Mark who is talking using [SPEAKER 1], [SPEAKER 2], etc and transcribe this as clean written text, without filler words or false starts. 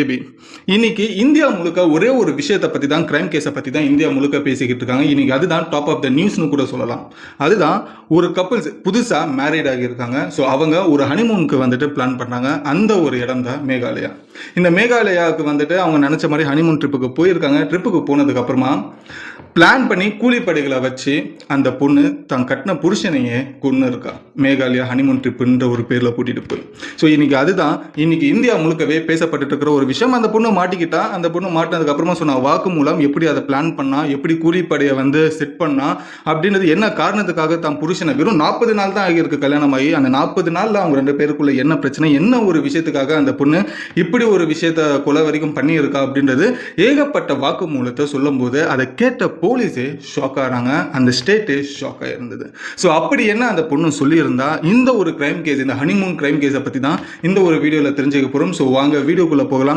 [SPEAKER 1] AB இன்னைக்கு India முழுக்க ஒரே ஒரு விஷயத்தை பற்றி தான், கிரைம் கேஸை பற்றி தான் இந்தியா முழுக்க பேசிக்கிட்டு இருக்காங்க. இன்னைக்கு அதுதான் டாப் ஆஃப் த நியூஸ்னு கூட சொல்லலாம். அதுதான் ஒரு கப்புள்ஸ் புதுசாக மேரிட் ஆகியிருக்காங்க. ஸோ அவங்க ஒரு ஹனிமூனுக்கு வந்துட்டு பிளான் பண்ணாங்க. அந்த ஒரு இடம் தான் மேகாலயா. இந்த மேகாலயாவுக்கு வந்துட்டு அவங்க நினச்ச மாதிரி ஹனிமூன் ட்ரிப்புக்கு போயிருக்காங்க. ட்ரிப்புக்கு போனதுக்கப்புறமா பிளான் பண்ணி கூலிப்படைகளை வச்சு அந்த பொண்ணு தான் கட்டின புருஷனையே கொன்று இருக்கா. மேகாலயா ஹனிமூன் ட்ரிப்புன்ற ஒரு பேரில் கூட்டிகிட்டு போய். ஸோ இன்னைக்கு அதுதான் இன்னைக்கு இந்தியா முழுக்கவே பேசப்பட்டு இருக்கிற ஒரு விஷயம். அந்த பொண்ணு மாட்டிக்கிட்டா. அந்த பொண்ணு மாட்டினதுக்கு அப்புறமா சொன்ன வாக்கு மூலம் எப்படி அதை பிளான் பண்ணா, எப்படி கூலிப்படையை வந்து செட் பண்ணா அப்படின்றது, என்ன காரணத்துக்காக தான் புருஷனை வெறும் 40 நாள் தான் ஆகியிருக்கு கல்யாணம் ஆகி. அந்த 40 நாளில் அவங்க 2 பேருக்குள்ள என்ன பிரச்சனை, என்ன ஒரு விஷயத்துக்காக அந்த பொண்ணு இப்படி ஒரு விஷயத்த கொலை வரைக்கும் பண்ணியிருக்கா அப்படின்றது ஏகப்பட்ட வாக்கு மூலத்தை சொல்லும் போது அதை கேட்ட போலீஸே ஷாக் ஆனாங்க. அந்த ஸ்டேட்டே ஷாக் ஆயிருந்தது. ஸோ அப்படி என்ன அந்த பொண்ணு சொல்லியிருந்தா, இந்த ஒரு கிரைம் கேஸ், இந்த ஹனிமூன் கிரைம் கேஸை பற்றி தான் இந்த ஒரு வீடியோவில் தெரிஞ்சுக்க போகிறோம். ஸோ வாங்க வீடியோக்குள்ளே போகலாம்.